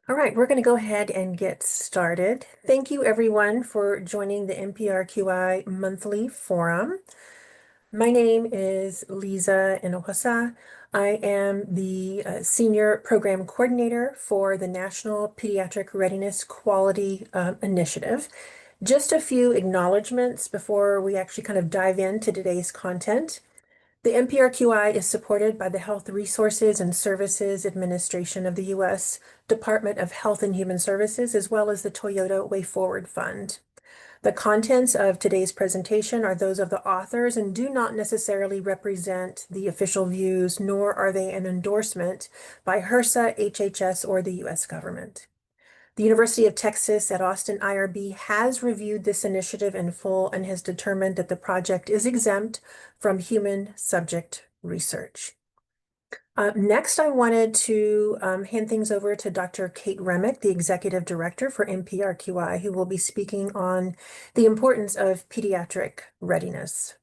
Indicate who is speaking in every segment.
Speaker 1: All right, we're going to go ahead and get started. Thank you, everyone, for joining the NPRQI Monthly Forum. My name is Lisa Inohasa. I am the Senior Program Coordinator for the National Pediatric Readiness Quality Initiative. Just a few acknowledgments before we actually kind of dive into today's content. The NPRQI is supported by the Health Resources and Services Administration of the U.S. Department of Health and Human Services, as well as the Toyota Way Forward Fund. The contents of today's presentation are those of the authors and do not necessarily represent the official views, nor are they an endorsement by HRSA, HHS, or the U.S. government. The University of Texas at Austin IRB has reviewed this initiative in full and has determined that the project is exempt from human subject research. Next, I wanted to hand things over to Dr. Kate Remick, the Executive Director for NPRQI, who will be speaking on the importance of pediatric readiness.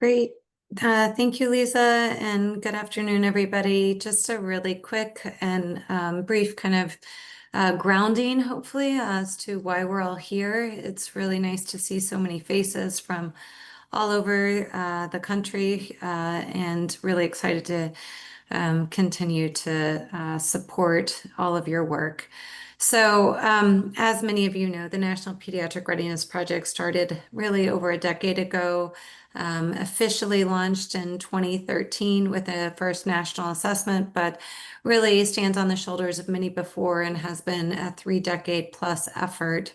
Speaker 2: Great. Thank you, Lisa, and good afternoon, everybody. Just a really quick and brief kind of grounding, hopefully, as to why we're all here. It's really nice to see so many faces from all over the country and really excited to continue to support all of your work. So as many of you know, the National Pediatric Readiness Project started really over a decade ago, officially launched in 2013 with a first national assessment, but really stands on the shoulders of many before and has been a 3-decade plus effort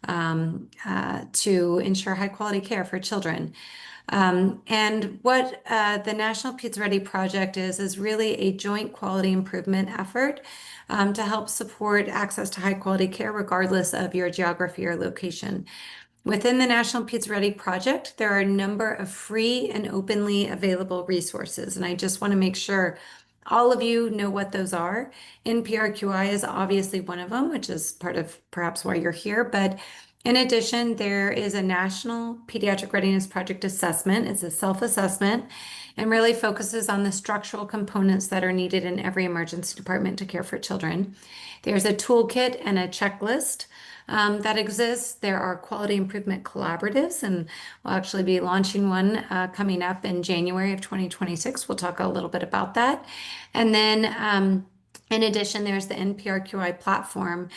Speaker 2: to ensure high quality care for children. And what the National Peds Ready Project is really a joint quality improvement effort to help support access to high quality care regardless of your geography or location. Within the National Peds Ready Project, there are a number of free and openly available resources, and I just want to make sure all of you know what those are. NPRQI is obviously one of them, which is part of perhaps why you're here, but in addition, there is a National Pediatric Readiness Project assessment. It's a self-assessment and really focuses on the structural components that are needed in every emergency department to care for children. There's a toolkit and a checklist that exists. There are quality improvement collaboratives, and we'll actually be launching one coming up in January of 2026. We'll talk a little bit about that. And then in addition, there's the NPRQI platform,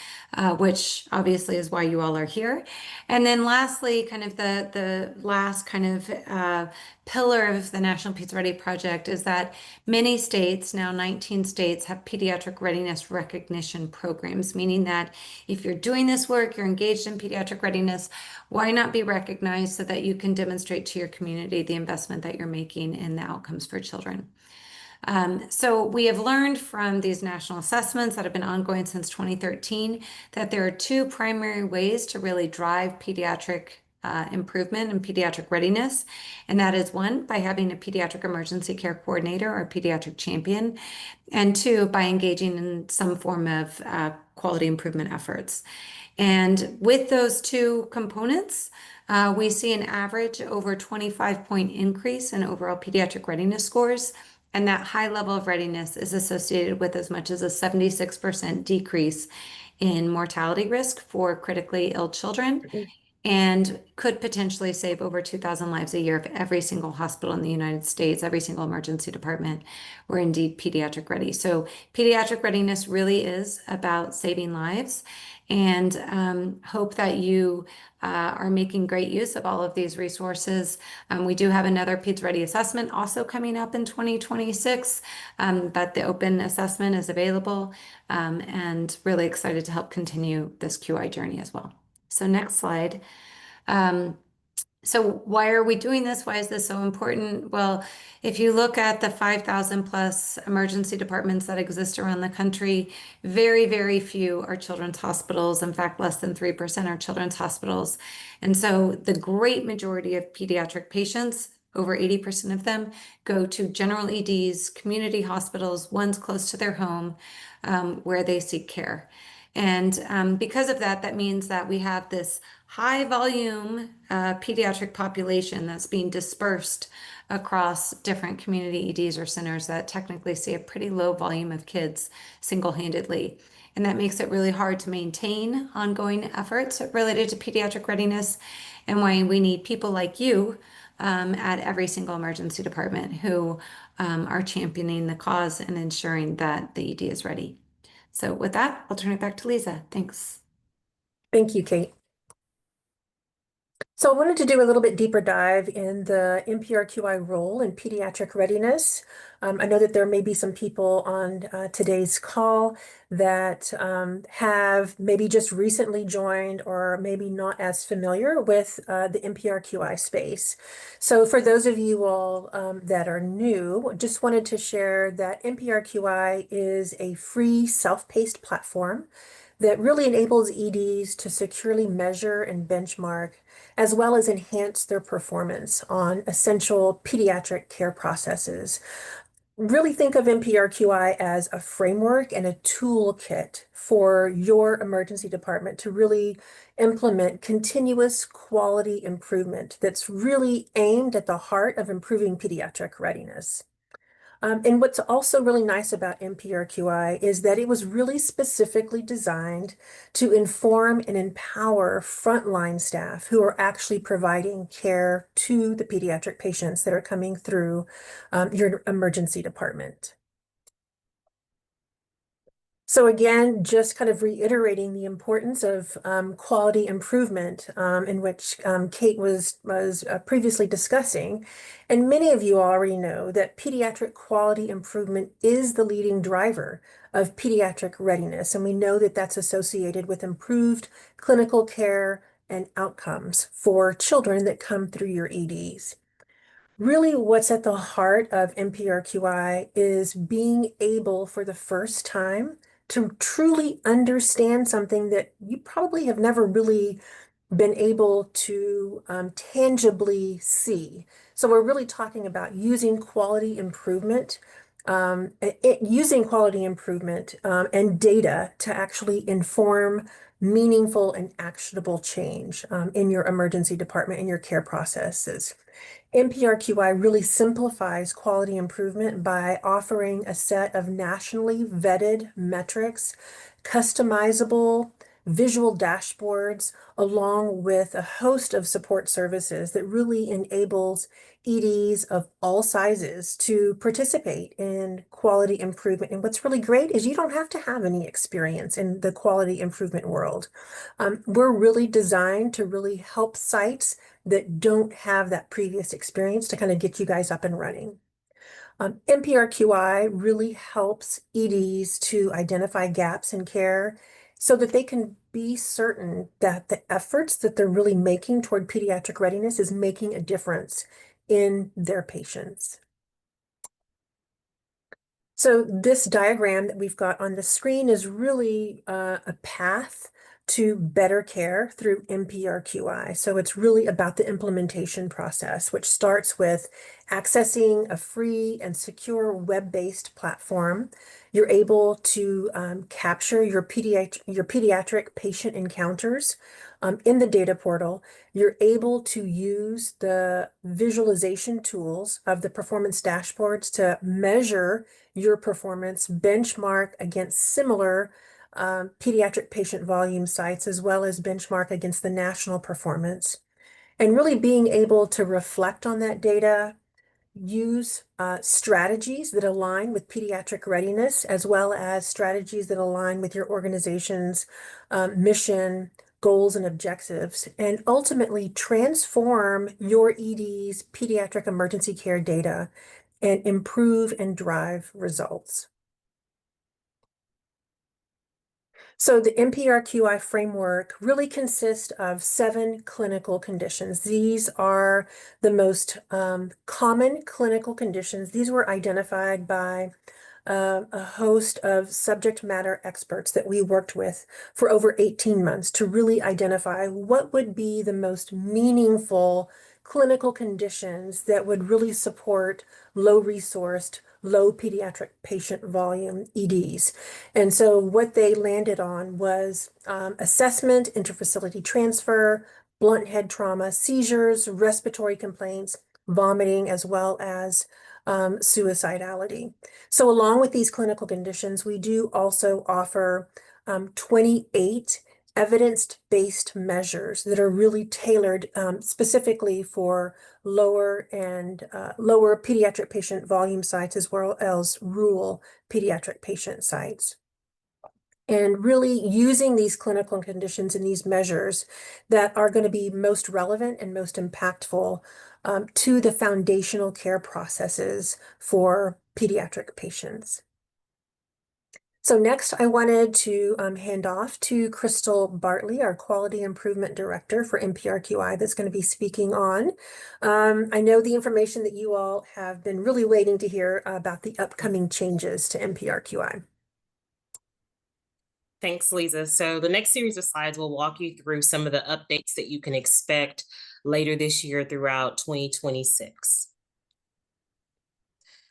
Speaker 2: which obviously is why you all are here. And then lastly, kind of the last kind of pillar of the National Peds Ready Project is that many states, now 19 states, have pediatric readiness recognition programs, meaning that if you're doing this work, you're engaged in pediatric readiness, why not be recognized so that you can demonstrate to your community the investment that you're making in the outcomes for children. So we have learned from these national assessments that have been ongoing since 2013 that there are 2 primary ways to really drive pediatric improvement and pediatric readiness. And that is 1, by having a pediatric emergency care coordinator or pediatric champion, and 2, by engaging in some form of quality improvement efforts. And with those 2 components, we see an average over 25-point increase in overall pediatric readiness scores. And that high level of readiness is associated with as much as a 76% decrease in mortality risk for critically ill children and could potentially save over 2,000 lives a year if every single hospital in the United States, every single emergency department were indeed pediatric ready. So pediatric readiness really is about saving lives, and hope that you are making great use of all of these resources. We do have another Peds Ready assessment also coming up in 2026, but the open assessment is available, and really excited to help continue this QI journey as well. So next slide. So why are we doing this? Why is this so important? Well, if you look at the 5,000 plus emergency departments that exist around the country, very, very few are children's hospitals. In fact, less than 3% are children's hospitals. And so the great majority of pediatric patients, over 80% of them, go to general EDs, community hospitals, ones close to their home, where they seek care. And because of that, that means that we have this high volume pediatric population that's being dispersed across different community EDs or centers that technically see a pretty low volume of kids single-handedly. And that makes it really hard to maintain ongoing efforts related to pediatric readiness, and why we need people like you at every single emergency department who are championing the cause and ensuring that the ED is ready. So with that, I'll turn it back to Lisa. Thanks.
Speaker 1: Thank you, Kate. So I wanted to do a little bit deeper dive in the NPRQI role in pediatric readiness. I know that there may be some people on today's call that have maybe just recently joined or maybe not as familiar with the NPRQI space. So for those of you all that are new, just wanted to share that NPRQI is a free self-paced platform that really enables EDs to securely measure and benchmark as well as enhance their performance on essential pediatric care processes. Really think of NPRQI as a framework and a toolkit for your emergency department to really implement continuous quality improvement that's really aimed at the heart of improving pediatric readiness. And what's also really nice about NPRQI is that it was really specifically designed to inform and empower frontline staff who are actually providing care to the pediatric patients that are coming through your emergency department. So again, just kind of reiterating the importance of quality improvement in which Kate was previously discussing. And many of you already know that pediatric quality improvement is the leading driver of pediatric readiness. And we know that that's associated with improved clinical care and outcomes for children that come through your EDs. Really, what's at the heart of NPRQI is being able for the first time to truly understand something that you probably have never really been able to tangibly see. So we're really talking about using quality improvement, and data to actually inform meaningful and actionable change in your emergency department and your care processes. NPRQI really simplifies quality improvement by offering a set of nationally vetted metrics, customizable visual dashboards, along with a host of support services that really enables EDs of all sizes to participate in quality improvement. And what's really great is you don't have to have any experience in the quality improvement world. We're really designed to really help sites that don't have that previous experience to kind of get you guys up and running. NPRQI really helps EDs to identify gaps in care so that they can be certain that the efforts that they're really making toward pediatric readiness is making a difference in their patients. So this diagram that we've got on the screen is really a path to better care through NPRQI. So it's really about the implementation process, which starts with accessing a free and secure web-based platform. You're able to capture your pediatric patient encounters in the data portal. You're able to use the visualization tools of the performance dashboards to measure your performance, benchmark against similar pediatric patient volume sites, as well as benchmark against the national performance. And really being able to reflect on that data, use strategies that align with pediatric readiness, as well as strategies that align with your organization's mission, goals, and objectives, and ultimately transform your ED's pediatric emergency care data and improve and drive results. So the NPRQI framework really consists of 7 clinical conditions. These are the most common clinical conditions. These were identified by a host of subject matter experts that we worked with for over 18 months to really identify what would be the most meaningful clinical conditions that would really support low-resourced, low pediatric patient volume EDs. And so what they landed on was assessment, interfacility transfer, blunt head trauma, seizures, respiratory complaints, vomiting, as well as suicidality. So along with these clinical conditions, we do also offer 28 evidence-based measures that are really tailored specifically for lower pediatric patient volume sites as well as rural pediatric patient sites. And really using these clinical conditions and these measures that are going to be most relevant and most impactful to the foundational care processes for pediatric patients. So next, I wanted to hand off to Crystal Bartley, our Quality Improvement Director for NPRQI, that's going to be speaking on. I know the information that you all have been really waiting to hear about the upcoming changes to NPRQI.
Speaker 3: Thanks, Lisa. So the next series of slides will walk you through some of the updates that you can expect later this year throughout 2026.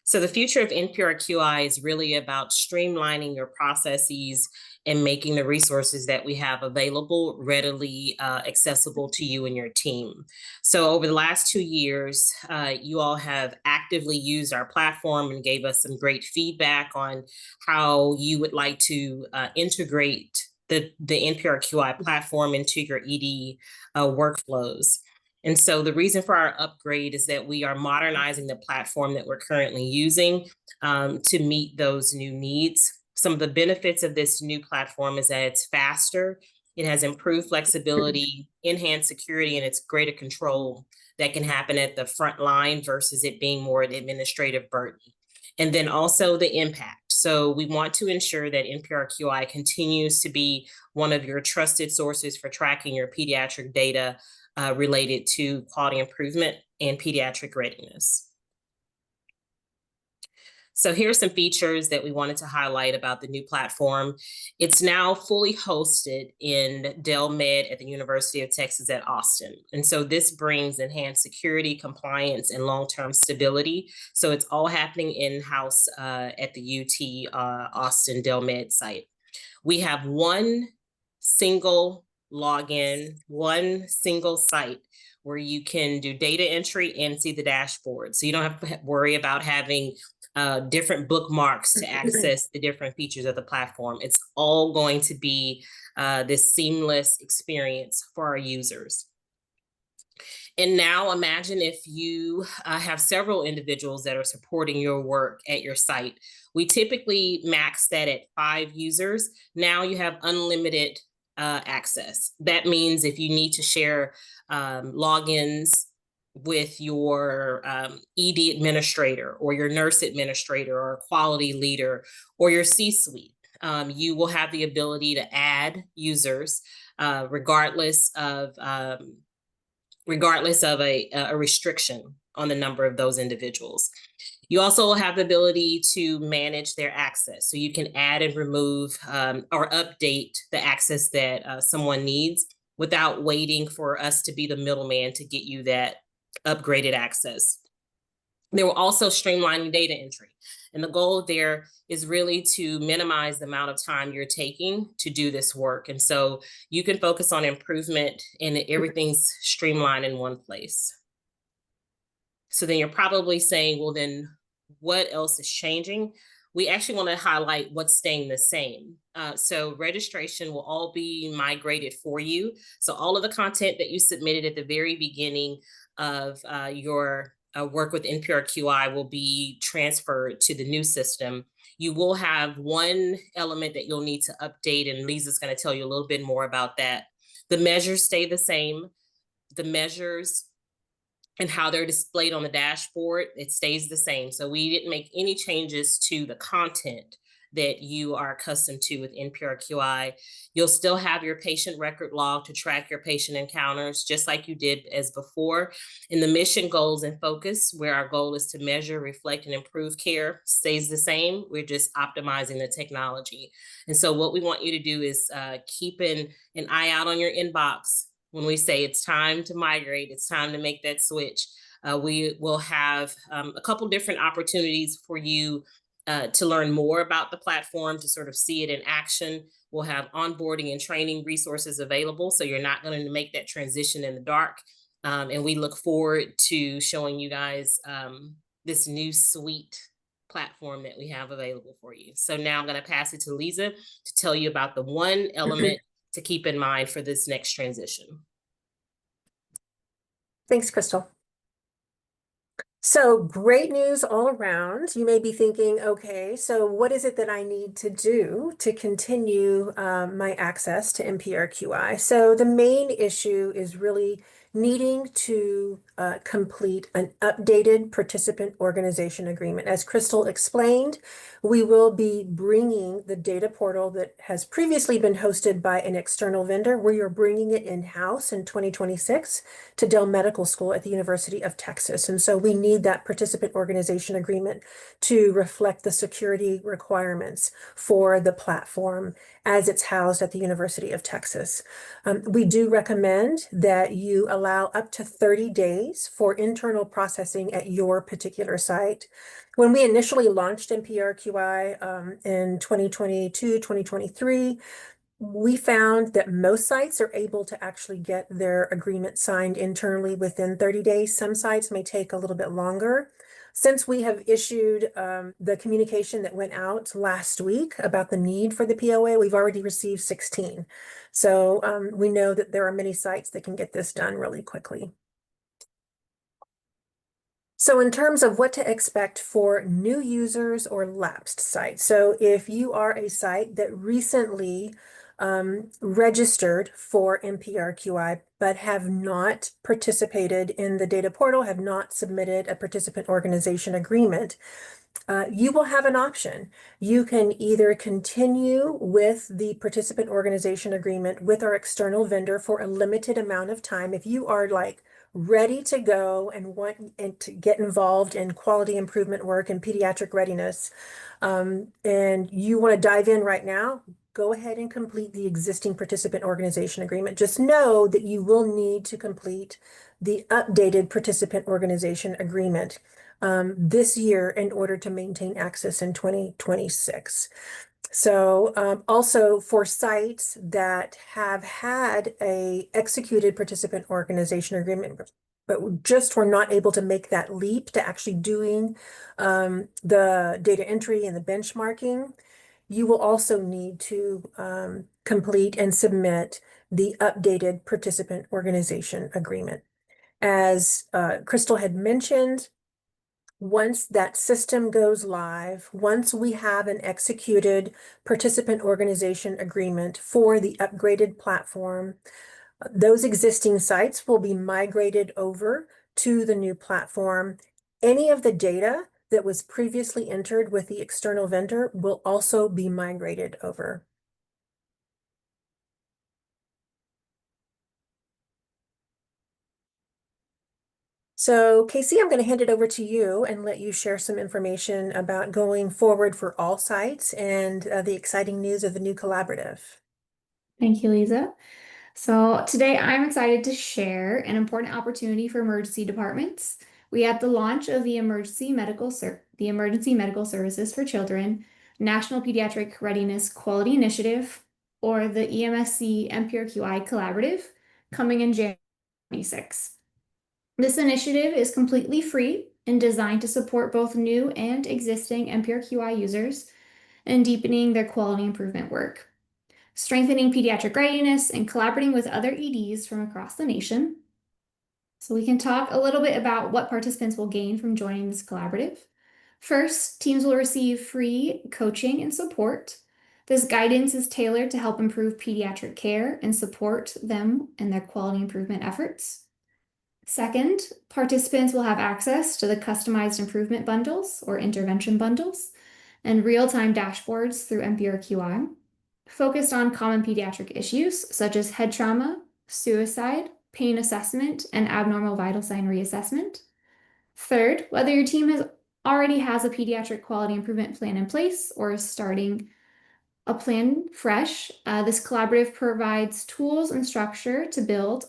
Speaker 3: So the future of NPRQI is really about streamlining your processes and making the resources that we have available readily accessible to you and your team. So over the last 2 years, you all have actively used our platform and gave us some great feedback on how you would like to integrate the NPRQI platform into your ED workflows. And so the reason for our upgrade is that we are modernizing the platform that we're currently using to meet those new needs. Some of the benefits of this new platform is that it's faster, it has improved flexibility, enhanced security, and it's greater control that can happen at the front line versus it being more an administrative burden. And then also the impact. So we want to ensure that NPRQI continues to be one of your trusted sources for tracking your pediatric data related to quality improvement and pediatric readiness. So here's some features that we wanted to highlight about the new platform. It's now fully hosted in Del Med at the University of Texas at Austin. And so this brings enhanced security, compliance, and long-term stability. So it's all happening in-house at the UT Austin Del Med site. We have one single login, one single site where you can do data entry and see the dashboard. So you don't have to worry about having different bookmarks to access the different features of the platform. It's all going to be this seamless experience for our users. And now imagine if you have several individuals that are supporting your work at your site. We typically max that at 5 users. Now you have unlimited access. That means if you need to share logins with your ED administrator or your nurse administrator or quality leader or your C-suite, you will have the ability to add users regardless of a restriction on the number of those individuals. You also have the ability to manage their access. So you can add and remove or update the access that someone needs without waiting for us to be the middleman to get you that upgraded access. They will also streamline data entry. And the goal there is really to minimize the amount of time you're taking to do this work. And so you can focus on improvement and everything's streamlined in one place. So then you're probably saying, well, then what else is changing? We actually want to highlight what's staying the same. So registration will all be migrated for you. So all of the content that you submitted at the very beginning of your work with NPRQI will be transferred to the new system. You will have one element that you'll need to update, and Lisa's going to tell you a little bit more about that. The measures stay the same. The measures and how they're displayed on the dashboard, it stays the same. So we didn't make any changes to the content that you are accustomed to with NPRQI. You'll still have your patient record log to track your patient encounters, just like you did as before. And the mission, goals, and focus, where our goal is to measure, reflect, and improve care, stays the same. We're just optimizing the technology. And so what we want you to do is keep an eye out on your inbox when we say it's time to migrate, it's time to make that switch. We will have a couple different opportunities for you to learn more about the platform, to sort of see it in action. We'll have onboarding and training resources available, so you're not going to make that transition in the dark. And we look forward to showing you guys this new suite platform that we have available for you. So now I'm going to pass it to Lisa to tell you about the one element to keep in mind for this next transition.
Speaker 1: Thanks, Crystal. So great news all around. You may be thinking, okay, so what is it that I need to do to continue my access to NPRQI? So the main issue is really needing to complete an updated participant organization agreement. As Crystal explained, we will be bringing the data portal that has previously been hosted by an external vendor. We are bringing it in-house in 2026 to Dell Medical School at the University of Texas. And so we need that participant organization agreement to reflect the security requirements for the platform as it's housed at the University of Texas. We do recommend that you allow up to 30 days for internal processing at your particular site. When we initially launched NPRQI in 2022, 2023, we found that most sites are able to actually get their agreement signed internally within 30 days. Some sites may take a little bit longer. Since we have issued the communication that went out last week about the need for the POA, we've already received 16. So we know that there are many sites that can get this done really quickly. So in terms of what to expect for new users or lapsed sites. So if you are a site that recently registered for NPRQI, but have not participated in the data portal, have not submitted a participant organization agreement, you will have an option. You can either continue with the participant organization agreement with our external vendor for a limited amount of time. If you are like ready to go and want to get involved in quality improvement work and pediatric readiness, and you want to dive in right now, go ahead and complete the existing participant organization agreement. Just know that you will need to complete the updated participant organization agreement this year in order to maintain access in 2026. So also for sites that have had a executed participant organization agreement, but just were not able to make that leap to actually doing the data entry and the benchmarking, you will also need to complete and submit the updated participant organization agreement. As Crystal had mentioned, once that system goes live, once we have an executed participant organization agreement for the upgraded platform, those existing sites will be migrated over to the new platform. Any of the data that was previously entered with the external vendor will also be migrated over. So Casey, I'm going to hand it over to you and let you share some information about going forward for all sites and the exciting news of the new collaborative.
Speaker 4: Thank you, Lisa. So today I'm excited to share an important opportunity for emergency departments. We had the launch of the Emergency Medical Services for Children National Pediatric Readiness Quality Initiative, or the EMSC NPRQI Collaborative, coming in January 26. This initiative is completely free and designed to support both new and existing NPRQI users in deepening their quality improvement work, strengthening pediatric readiness, and collaborating with other EDs from across the nation. So we can talk a little bit about what participants will gain from joining this collaborative. First, teams will receive free coaching and support. This guidance is tailored to help improve pediatric care and support them in their quality improvement efforts. Second, participants will have access to the customized improvement bundles or intervention bundles and real-time dashboards through NPRQI, focused on common pediatric issues such as head trauma, suicide, pain assessment, and abnormal vital sign reassessment. Third, whether your team already has a pediatric quality improvement plan in place or is starting a plan fresh, this collaborative provides tools and structure to build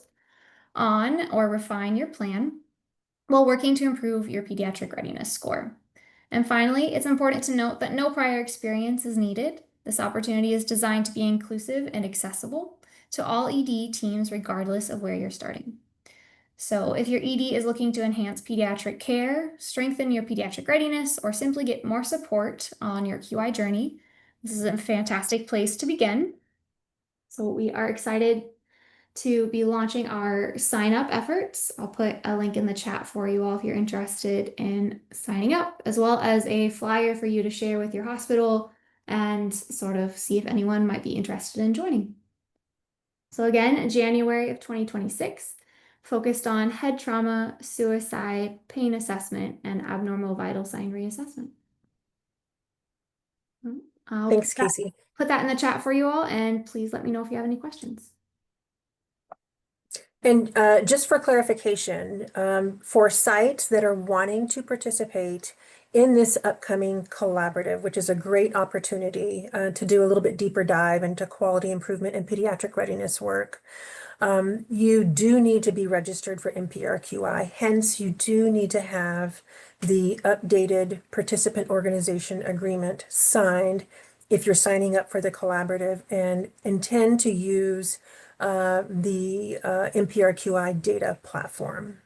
Speaker 4: on or refine your plan. while working to improve your pediatric readiness score. And finally, it's important to note that no prior experience is needed. This opportunity is designed to be inclusive and accessible to all ED teams, regardless of where you're starting. So if your ED is looking to enhance pediatric care, strengthen your pediatric readiness, or simply get more support on your QI journey, this is a fantastic place to begin. So we are excited to be launching our sign up efforts. I'll put a link in the chat for you all if you're interested in signing up, as well as a flyer for you to share with your hospital and sort of see if anyone might be interested in joining. So again, January of 2026, focused on head trauma, suicide, pain assessment, and abnormal vital sign reassessment. I'll
Speaker 1: Thanks, Casey.
Speaker 4: put that in the chat for you all, and please let me know if you have any questions.
Speaker 1: And just for clarification, for sites that are wanting to participate in this upcoming collaborative, which is a great opportunity to do a little bit deeper dive into quality improvement and pediatric readiness work, you do need to be registered for NPRQI. Hence, you do need to have the updated participant organization agreement signed if you're signing up for the collaborative and intend to use the NPRQI data platform.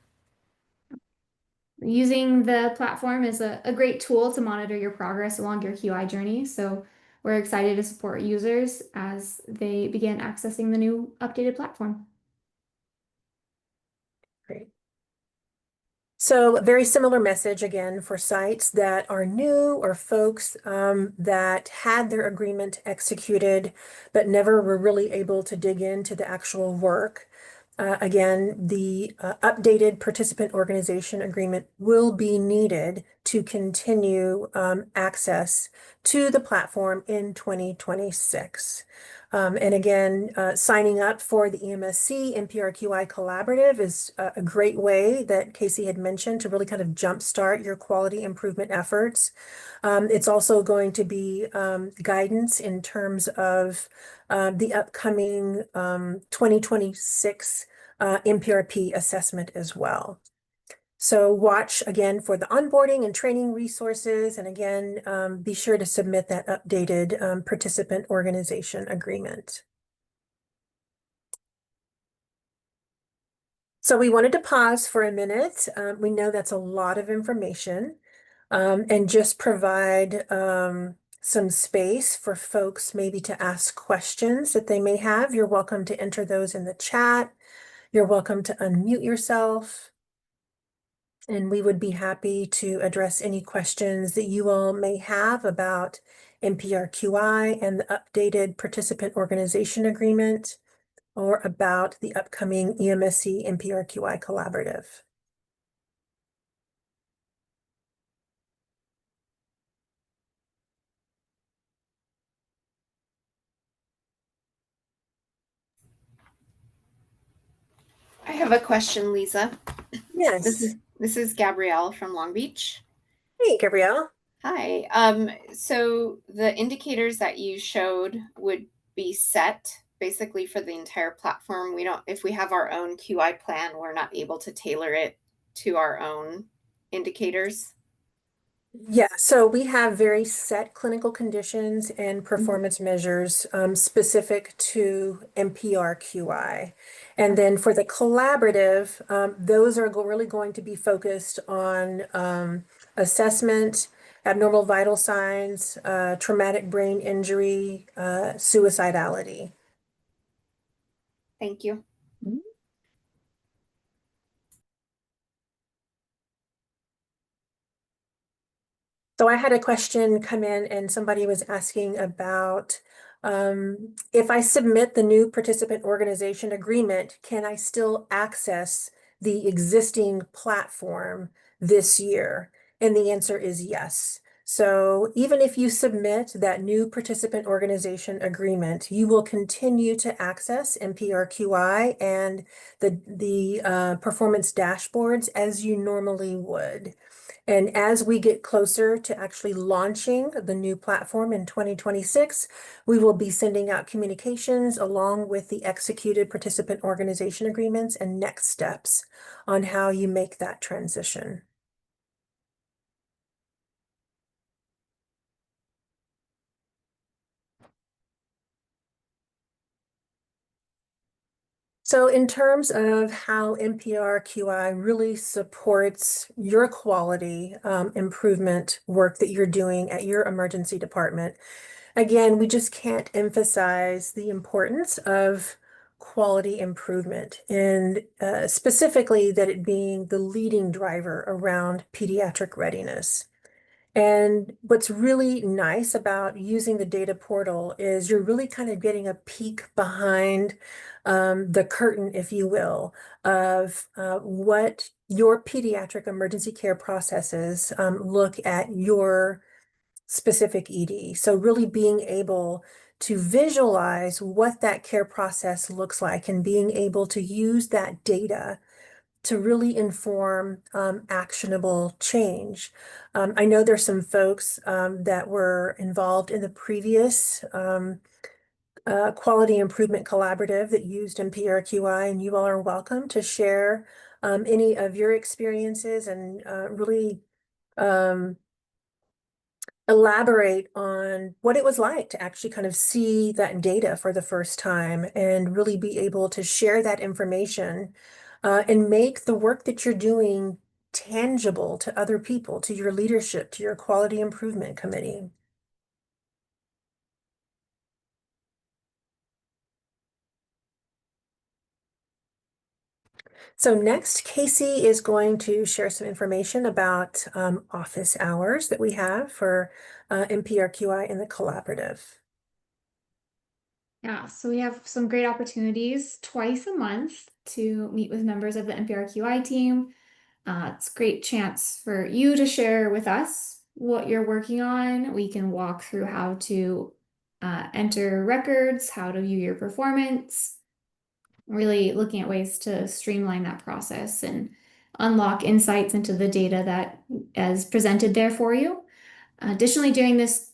Speaker 4: Using the platform is a great tool to monitor your progress along your QI journey. So we're excited to support users as they begin accessing the new updated platform.
Speaker 1: Great. So a very similar message again for sites that are new or folks that had their agreement executed but never were really able to dig into the actual work. Again, the updated participant organization agreement will be needed to continue access to the platform in 2026. And again, signing up for the EMSC NPRQI Collaborative is a great way that Casey had mentioned to really kind of jumpstart your quality improvement efforts. It's also going to be guidance in terms of the upcoming 2026 NPRP assessment as well. So watch again for the onboarding and training resources. And again, be sure to submit that updated participant organization agreement. So we wanted to pause for a minute. We know that's a lot of information and just provide some space for folks maybe to ask questions that they may have. You're welcome to enter those in the chat. You're welcome to unmute yourself. And we would be happy to address any questions that you all may have about NPRQI and the updated participant organization agreement or about the upcoming EMSC NPRQI collaborative.
Speaker 5: I have a question, Lisa.
Speaker 1: Yes.
Speaker 5: This is Gabrielle from Long Beach.
Speaker 1: Hey, Gabrielle.
Speaker 5: Hi. So the indicators that you showed would be set basically for the entire platform. If we have our own QI plan, we're not able to tailor it to our own indicators.
Speaker 1: Yeah, so we have very set clinical conditions and performance measures specific to NPRQI. And then for the collaborative, those are really going to be focused on assessment, abnormal vital signs, traumatic brain injury, suicidality.
Speaker 5: Thank you.
Speaker 1: So I had a question come in and somebody was asking about if I submit the new participant organization agreement, can I still access the existing platform this year? And the answer is yes. So even if you submit that new participant organization agreement, you will continue to access NPRQI and the performance dashboards as you normally would. And as we get closer to actually launching the new platform in 2026, we will be sending out communications along with the executed participant organization agreements and next steps on how you make that transition. So in terms of how NPRQI really supports your quality improvement work that you're doing at your emergency department, again, we just can't emphasize the importance of quality improvement and specifically that it being the leading driver around pediatric readiness. And what's really nice about using the data portal is you're really kind of getting a peek behind the curtain, if you will, of what your pediatric emergency care processes look at your specific ED. So really being able to visualize what that care process looks like and being able to use that data to really inform actionable change. I know there's some folks that were involved in the previous quality improvement collaborative that used NPRQI, and you all are welcome to share any of your experiences and really elaborate on what it was like to actually kind of see that data for the first time and really be able to share that information and make the work that you're doing tangible to other people, to your leadership, to your quality improvement committee. So next, Casey is going to share some information about office hours that we have for NPRQI in the collaborative.
Speaker 4: Yeah, so we have some great opportunities twice a month to meet with members of the NPRQI team. It's a great chance for you to share with us what you're working on. We can walk through how to enter records, how to view your performance, really looking at ways to streamline that process and unlock insights into the data that is presented there for you. Additionally, during this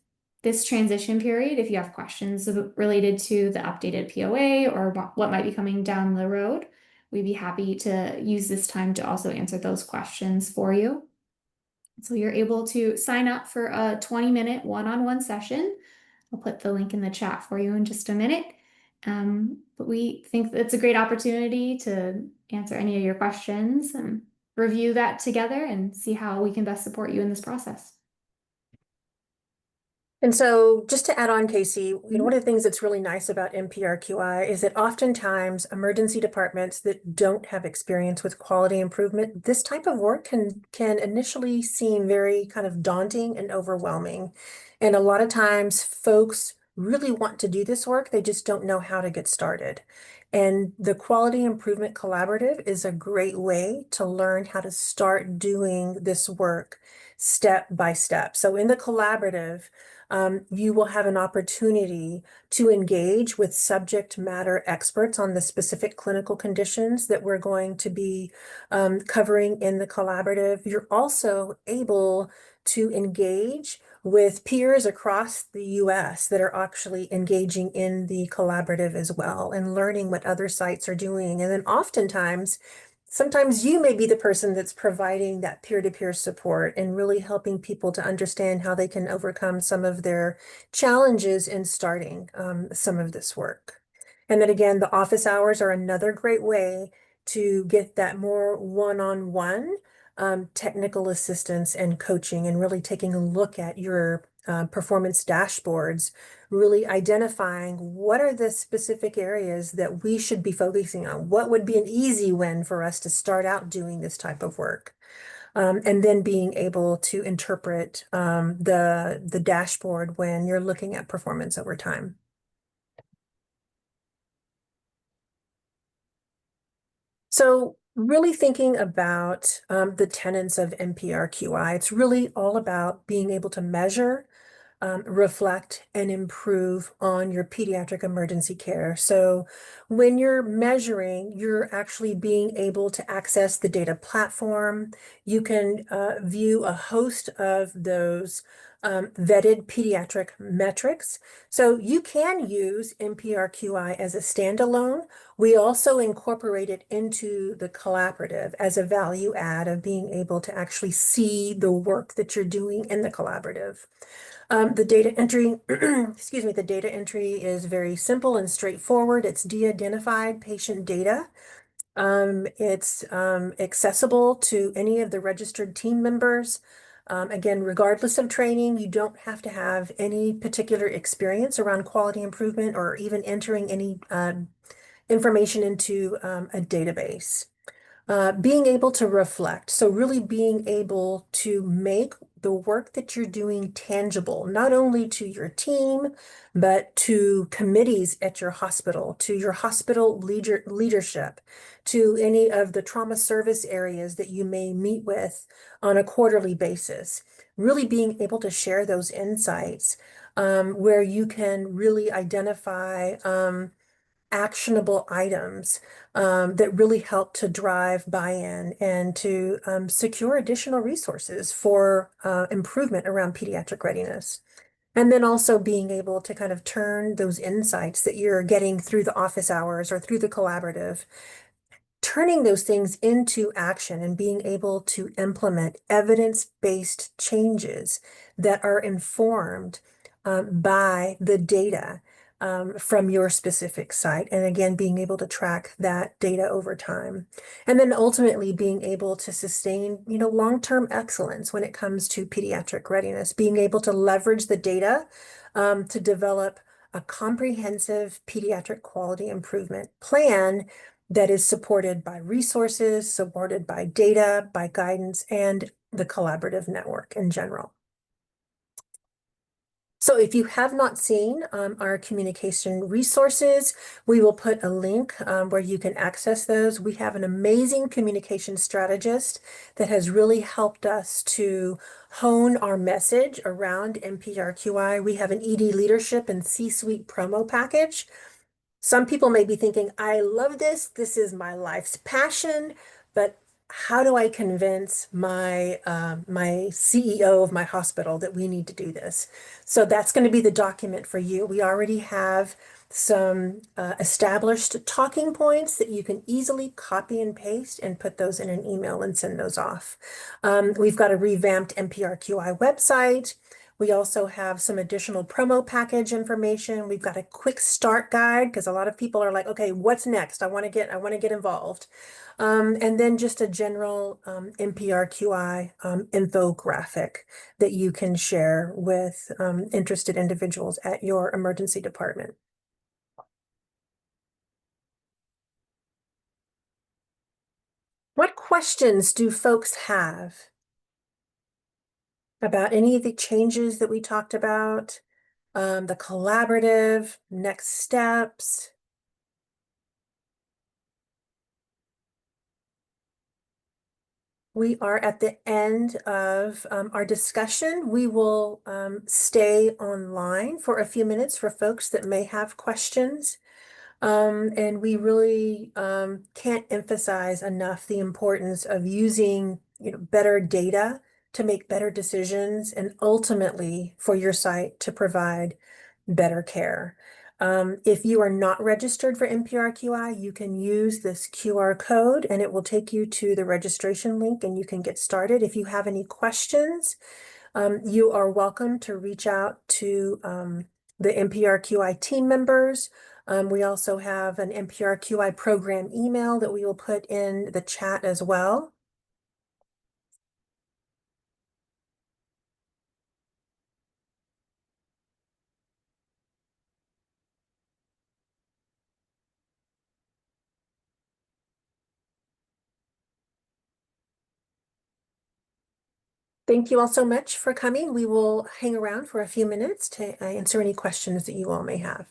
Speaker 4: transition period, if you have questions related to the updated POA or what might be coming down the road, we'd be happy to use this time to also answer those questions for you. So you're able to sign up for a 20-minute one-on-one session. I'll put the link in the chat for you in just a minute. But we think it's a great opportunity to answer any of your questions and review that together and see how we can best support you in this process.
Speaker 1: And so just to add on, Casey, one of the things that's really nice about NPRQI is that oftentimes emergency departments that don't have experience with quality improvement, this type of work can initially seem very kind of daunting and overwhelming. And a lot of times folks really want to do this work, they just don't know how to get started. And the Quality Improvement Collaborative is a great way to learn how to start doing this work step by step. So in the collaborative, you will have an opportunity to engage with subject matter experts on the specific clinical conditions that we're going to be covering in the collaborative. You're also able to engage with peers across the US that are actually engaging in the collaborative as well and learning what other sites are doing. And then oftentimes, sometimes you may be the person that's providing that peer-to-peer support and really helping people to understand how they can overcome some of their challenges in starting some of this work. And then again, the office hours are another great way to get that more one-on-one technical assistance and coaching and really taking a look at your performance dashboards, really identifying what are the specific areas that we should be focusing on. What would be an easy win for us to start out doing this type of work? And then being able to interpret the dashboard when you're looking at performance over time. So really thinking about the tenets of NPRQI, it's really all about being able to measure, reflect and improve on your pediatric emergency care. So when you're measuring, you're actually being able to access the data platform. You can view a host of those vetted pediatric metrics. So you can use NPRQI as a standalone. We also incorporate it into the collaborative as a value add of being able to actually see the work that you're doing in the collaborative. The data entry, excuse me, the data entry is very simple and straightforward. It's de-identified patient data. It's accessible to any of the registered team members. Again, regardless of training, you don't have to have any particular experience around quality improvement or even entering any information into a database. Being able to reflect, so really being able to make the work that you're doing tangible, not only to your team, but to committees at your hospital, to your hospital leadership, to any of the trauma service areas that you may meet with on a quarterly basis. Really being able to share those insights where you can really identify actionable items that really help to drive buy-in and to secure additional resources for improvement around pediatric readiness. And then also being able to kind of turn those insights that you're getting through the office hours or through the collaborative, turning those things into action and being able to implement evidence-based changes that are informed by the data from your specific site. And again, being able to track that data over time. And then ultimately being able to sustain, long-term excellence when it comes to pediatric readiness, being able to leverage the data to develop a comprehensive pediatric quality improvement plan that is supported by resources, supported by data, by guidance, and the collaborative network in general. So if you have not seen our communication resources, we will put a link where you can access those. We have an amazing communication strategist that has really helped us to hone our message around NPRQI. We have an ED leadership and C-suite promo package. Some people may be thinking, I love this. This is my life's passion, but how do I convince my my CEO of my hospital that we need to do this? So that's going to be the document for you. We already have some established talking points that you can easily copy and paste and put those in an email and send those off. We've got a revamped NPRQI website. We also have some additional promo package information. We've got a quick start guide because a lot of people are like, okay, what's next? I want to get involved. And then just a general NPRQI infographic that you can share with interested individuals at your emergency department. What questions do folks have about any of the changes that we talked about, the collaborative, next steps? We are at the end of our discussion. We will stay online for a few minutes for folks that may have questions. And we really can't emphasize enough the importance of using, better data to make better decisions and ultimately for your site to provide better care. If you are not registered for NPRQI, you can use this QR code and it will take you to the registration link and you can get started. If you have any questions, you are welcome to reach out to the NPRQI team members. We also have an NPRQI program email that we will put in the chat as well. Thank you all so much for coming. We will hang around for a few minutes to answer any questions that you all may have.